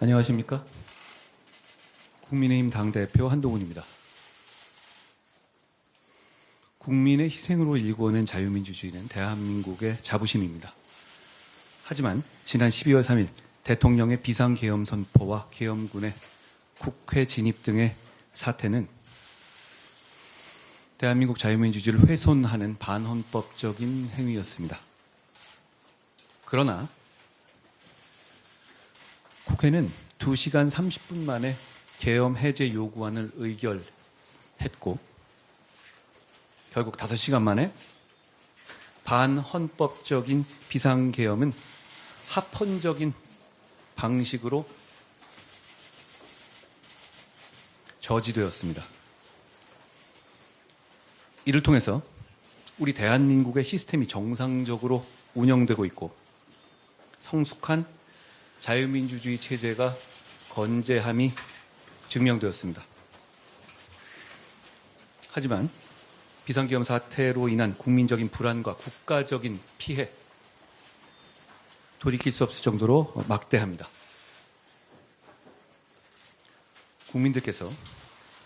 안녕하십니까? 국민의힘 당대표 한동훈입니다. 국민의 희생으로 일궈낸 자유민주주의는 대한민국의 자부심입니다. 하지만 지난 12월 3일 대통령의 비상계엄 선포와 계엄군의 국회 진입 등의 사태는 대한민국 자유민주주의를 훼손하는 반헌법적인 행위였습니다. 그러나 국회는 2시간 30분 만에 계엄 해제 요구안을 의결했고 결국 5시간 만에 반헌법적인 비상계엄은 합헌적인 방식으로 저지되었습니다. 이를 통해서 우리 대한민국의 시스템이 정상적으로 운영되고 있고 성숙한 자유민주주의 체제가 건재함이 증명되었습니다. 하지만 비상계엄 사태로 인한 국민적인 불안과 국가적인 피해, 돌이킬 수 없을 정도로 막대합니다. 국민들께서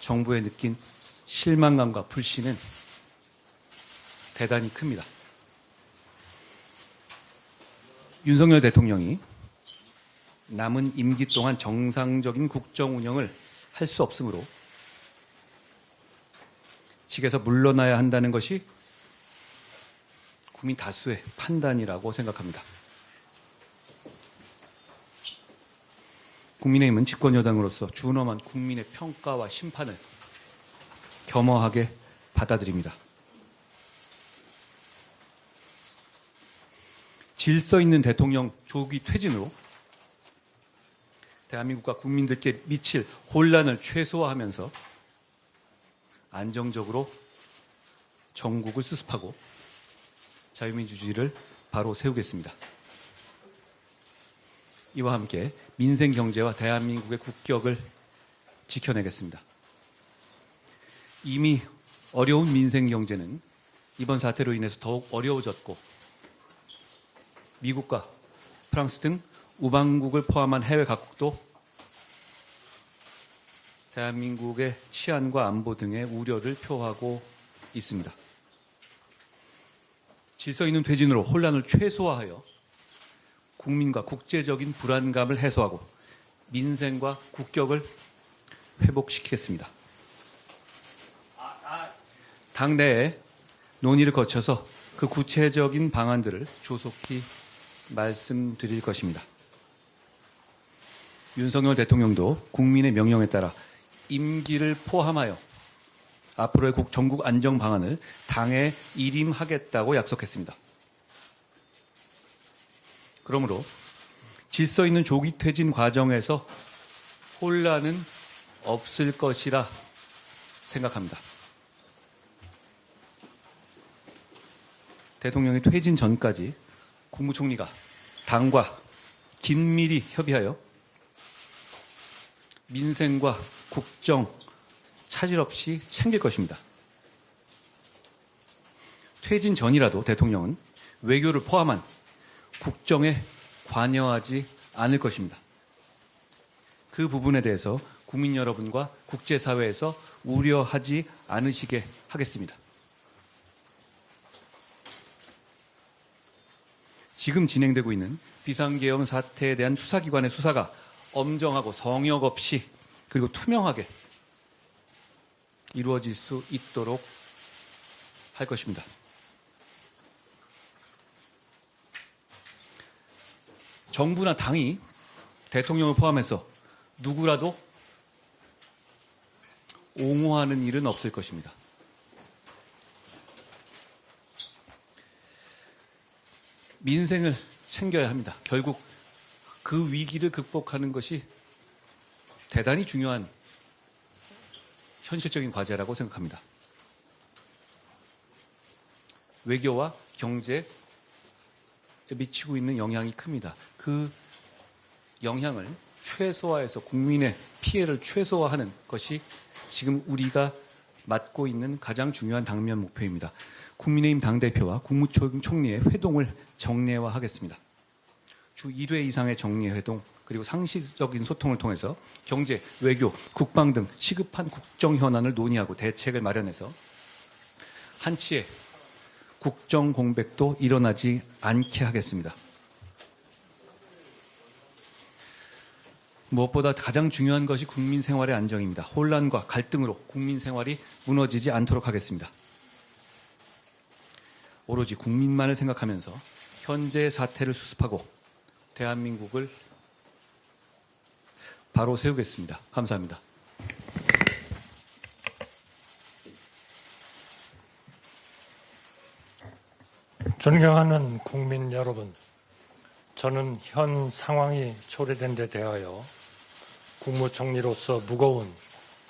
정부에 느낀 실망감과 불신은 대단히 큽니다. 윤석열 대통령이 남은 임기 동안 정상적인 국정 운영을 할 수 없으므로 직에서 물러나야 한다는 것이 국민 다수의 판단이라고 생각합니다. 국민의힘은 집권여당으로서 준엄한 국민의 평가와 심판을 겸허하게 받아들입니다. 질서 있는 대통령 조기 퇴진으로 대한민국과 국민들께 미칠 혼란을 최소화하면서 안정적으로 정국을 수습하고 자유민주주의를 바로 세우겠습니다. 이와 함께 민생 경제와 대한민국의 국격을 지켜내겠습니다. 이미 어려운 민생 경제는 이번 사태로 인해서 더욱 어려워졌고 미국과 프랑스 등 우방국을 포함한 해외 각국도 대한민국의 치안과 안보 등의 우려를 표하고 있습니다. 질서 있는 퇴진으로 혼란을 최소화하여 국민과 국제적인 불안감을 해소하고 민생과 국격을 회복시키겠습니다. 당내에 논의를 거쳐서 그 구체적인 방안들을 조속히 말씀드릴 것입니다. 윤석열 대통령도 국민의 명령에 따라 임기를 포함하여 앞으로의 전국 안정 방안을 당에 일임하겠다고 약속했습니다. 그러므로 질서 있는 조기 퇴진 과정에서 혼란은 없을 것이라 생각합니다. 대통령이 퇴진 전까지 국무총리가 당과 긴밀히 협의하여 민생과 국정 차질 없이 챙길 것입니다. 퇴진 전이라도 대통령은 외교를 포함한 국정에 관여하지 않을 것입니다. 그 부분에 대해서 국민 여러분과 국제사회에서 우려하지 않으시게 하겠습니다. 지금 진행되고 있는 비상계엄 사태에 대한 수사기관의 수사가 엄정하고 성역 없이 그리고 투명하게 이루어질 수 있도록 할 것입니다. 정부나 당이 대통령을 포함해서 누구라도 옹호하는 일은 없을 것입니다. 민생을 챙겨야 합니다. 결국 그 위기를 극복하는 것이 대단히 중요한 현실적인 과제라고 생각합니다. 외교와 경제에 미치고 있는 영향이 큽니다. 그 영향을 최소화해서 국민의 피해를 최소화하는 것이 지금 우리가 맡고 있는 가장 중요한 당면 목표입니다. 국민의힘 당대표와 국무총리의 회동을 정례화하겠습니다. 주 1회 이상의 정례 회동 그리고 상시적인 소통을 통해서 경제, 외교, 국방 등 시급한 국정 현안을 논의하고 대책을 마련해서 한치의 국정 공백도 일어나지 않게 하겠습니다. 무엇보다 가장 중요한 것이 국민 생활의 안정입니다. 혼란과 갈등으로 국민 생활이 무너지지 않도록 하겠습니다. 오로지 국민만을 생각하면서 현재의 사태를 수습하고 대한민국을 바로 세우겠습니다. 감사합니다. 존경하는 국민 여러분, 저는 현 상황이 초래된 데 대하여 국무총리로서 무거운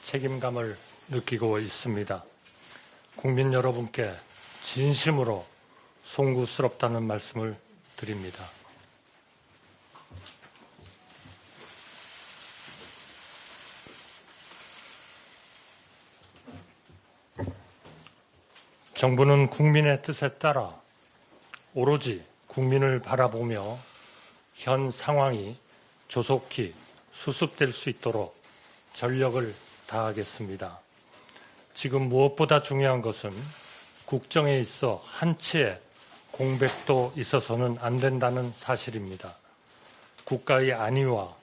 책임감을 느끼고 있습니다. 국민 여러분께 진심으로 송구스럽다는 말씀을 드립니다. 정부는 국민의 뜻에 따라 오로지 국민을 바라보며 현 상황이 조속히 수습될 수 있도록 전력을 다하겠습니다. 지금 무엇보다 중요한 것은 국정에 있어 한치의 공백도 있어서는 안 된다는 사실입니다. 국가의 안위와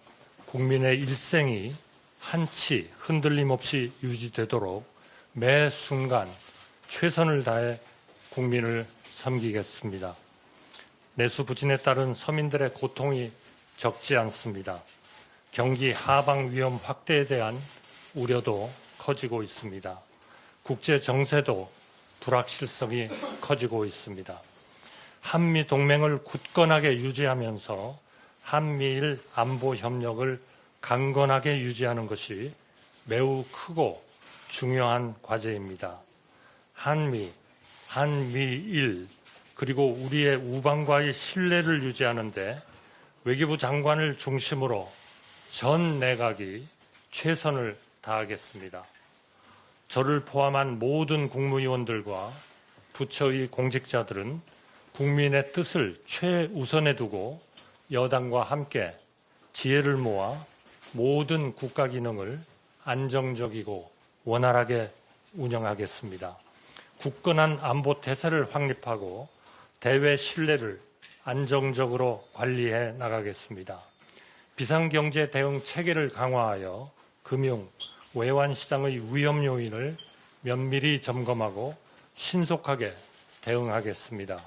국민의 일생이 한치 흔들림 없이 유지되도록 매 순간 최선을 다해 국민을 섬기겠습니다. 내수부진에 따른 서민들의 고통이 적지 않습니다. 경기 하방 위험 확대에 대한 우려도 커지고 있습니다. 국제 정세도 불확실성이 커지고 있습니다. 한미 동맹을 굳건하게 유지하면서 한미일 안보 협력을 강건하게 유지하는 것이 매우 크고 중요한 과제입니다. 한미, 한미일, 그리고 우리의 우방과의 신뢰를 유지하는 데 외교부 장관을 중심으로 전 내각이 최선을 다하겠습니다. 저를 포함한 모든 국무위원들과 부처의 공직자들은 국민의 뜻을 최우선에 두고 여당과 함께 지혜를 모아 모든 국가 기능을 안정적이고 원활하게 운영하겠습니다. 굳건한 안보 태세를 확립하고 대외 신뢰를 안정적으로 관리해 나가겠습니다. 비상경제 대응 체계를 강화하여 금융, 외환시장의 위험 요인을 면밀히 점검하고 신속하게 대응하겠습니다.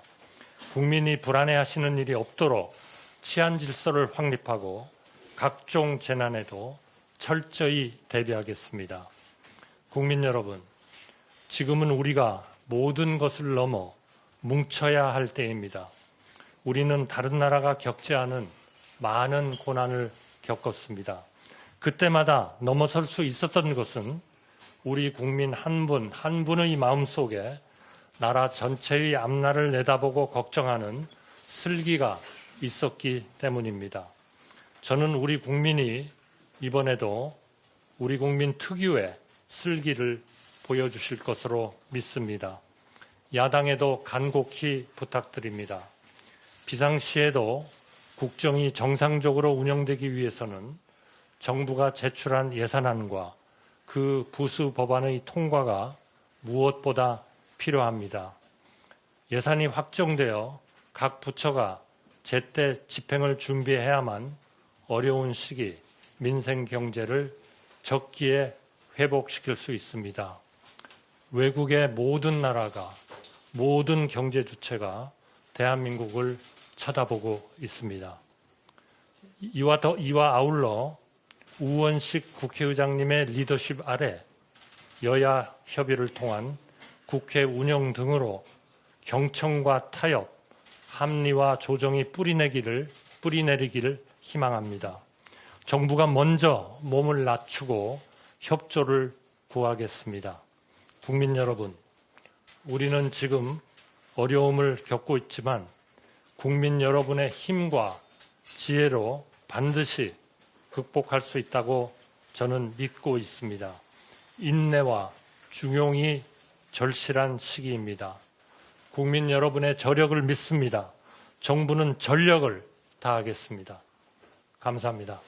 국민이 불안해하시는 일이 없도록 치안 질서를 확립하고 각종 재난에도 철저히 대비하겠습니다. 국민 여러분, 지금은 우리가 모든 것을 넘어 뭉쳐야 할 때입니다. 우리는 다른 나라가 겪지 않은 많은 고난을 겪었습니다. 그때마다 넘어설 수 있었던 것은 우리 국민 한 분 한 분의 마음속에 나라 전체의 앞날을 내다보고 걱정하는 슬기가 있었기 때문입니다. 저는 우리 국민이 이번에도 우리 국민 특유의 슬기를 보여주실 것으로 믿습니다. 야당에도 간곡히 부탁드립니다. 비상시에도 국정이 정상적으로 운영되기 위해서는 정부가 제출한 예산안과 그 부수 법안의 통과가 무엇보다 필요합니다. 예산이 확정되어 각 부처가 제때 집행을 준비해야만 어려운 시기 민생 경제를 적기에 회복시킬 수 있습니다. 외국의 모든 나라가, 모든 경제 주체가 대한민국을 쳐다보고 있습니다. 이와 아울러 우원식 국회의장님의 리더십 아래 여야 협의를 통한 국회 운영 등으로 경청과 타협, 합리와 조정이 뿌리내리기를 희망합니다. 정부가 먼저 몸을 낮추고 협조를 구하겠습니다. 국민 여러분, 우리는 지금 어려움을 겪고 있지만 국민 여러분의 힘과 지혜로 반드시 극복할 수 있다고 저는 믿고 있습니다. 인내와 중용이 절실한 시기입니다. 국민 여러분의 저력을 믿습니다. 정부는 전력을 다하겠습니다. 감사합니다.